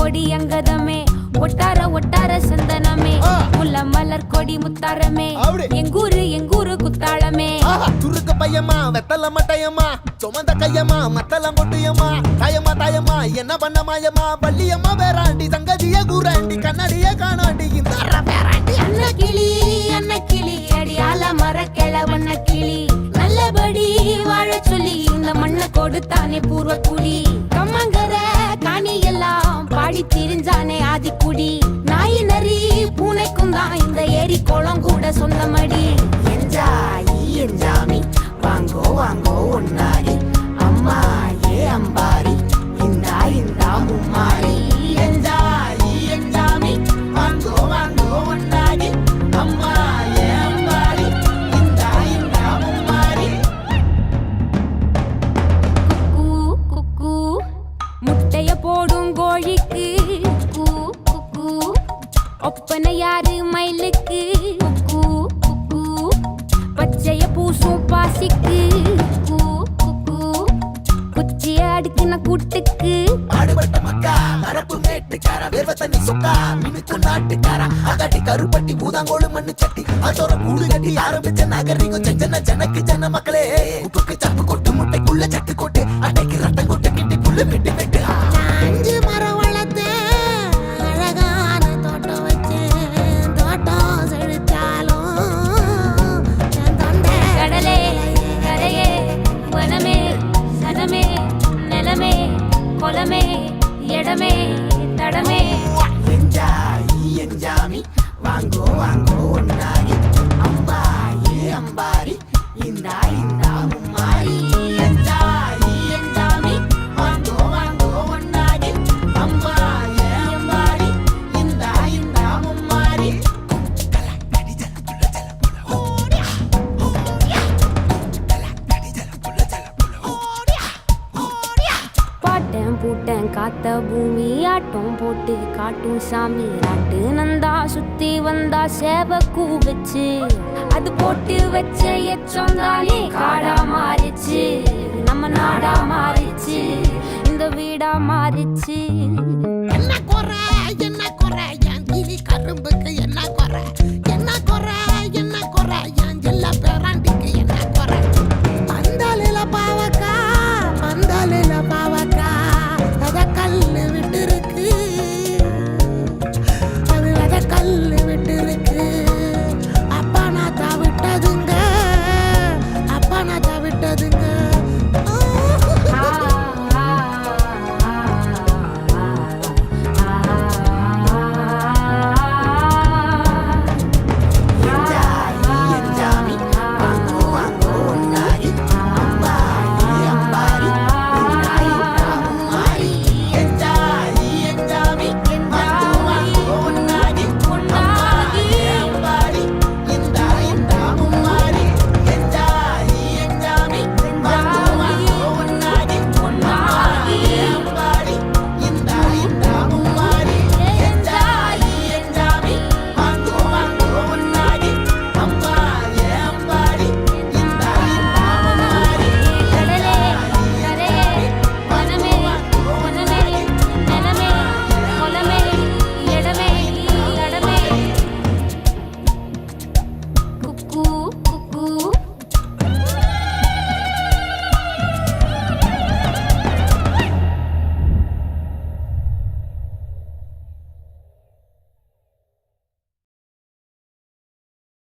கொடி அங்கதமே ஒட்டார ஒட்டார சந்தனமே முல்ல மலர் கொடி முத்தாரமே எங்கூரு குத்தாளமே துருக்கு பையமா வெத்தல மட்டையம்மா சுமந்த கையம்மா மத்தலம் கொட்டியம்மா தாயம்மா என்ன பண்ண மாயம்மா பள்ளியம்மா வேறாண்டி சங்கதிய கூறாண்டி கண்ணாடிய காணாண்டி இந்த அன்ன கிளி அடியால மர கிழவண்ண கிளி நல்லபடி வாழ சொல்லி இந்த மண்ணை கொடுத்தானே பூர்வ குடி கம்மங்கர காணி எல்லாம் பாடி திரிஞ்சானே ஆதிக்குடி நாய் நரி பூனைக்கும் தான் இந்த ஏரி குளம் கூட சொந்தமடி என்ஜாமி வாங்கோ வாங்கோ ஒன்னாரி அம்மா ஏ அம்பாரி இந்தா மும்மாரி என்ஜாமி வாங்கோ வாங்கோ ஒன்னாரி அம்மா ஏ அம்பாரி இந்தா மும்மாரி குக்கு முட்டைய போடும் கோழிக்கு குக்கு ஒப்பனை யாரு மயிலுக்கு குக்கு பச்சைய பூசும் பாசிக்கு குச்சிய அடுக்கின கூட்டுக்கு ஆடுபட்ட மக்கா அரப்பு மேட்டுக்கார வேர்வ தண்ணி சொக்கா மினுக்கு நாட்டுக்கார அகாட்டி கருப்பட்டி பூதாங்கோடு மண்ணு சட்டி அதோட கூடு கட்டி ஆரம்பிச்ச நாகரிகம் செஞ்சன ஜனக்கு ஜன மக்களே உப்புக்கு சப்பு கொட்டு முட்டைக்குள்ள சட்டு கொட்டு அட்டைக்கு ரத்தம் கொட்டு கிட்டி புல்லு வெட்டு வெட்டு அஞ்சு மரம் வளர்த்தேன் அழகான தோட்டம் வச்சேன் தோட்டம் செழிச்சாலும் கடலே கரையே வனமே சனமே நிலமே கொலமே இடமே தடமே என்ஜாமி வாங்கோ வாங்கோ ஒன்னாரி அம்மா ஏ அம்பாரி இந்தா மும்மாரி என்ஜாமி வாங்கோ வாங்கோ ஒன்னாரி அம்மா ஏ அம்பாரி இந்தா மும்மாரி பாட்டன் பூட்டன் காத்த பூமி ஆட்டம் போட்டு காட்டும் சாமி நாட்டு நந்தா சுத்தி வந்தா சேவ கூ வச்சு அது போட்டு வச்ச எச்சம் தானே காடா மாறிச்சு நம்ம நாடா மாறிச்சு இந்த வீடா மாறிச்சு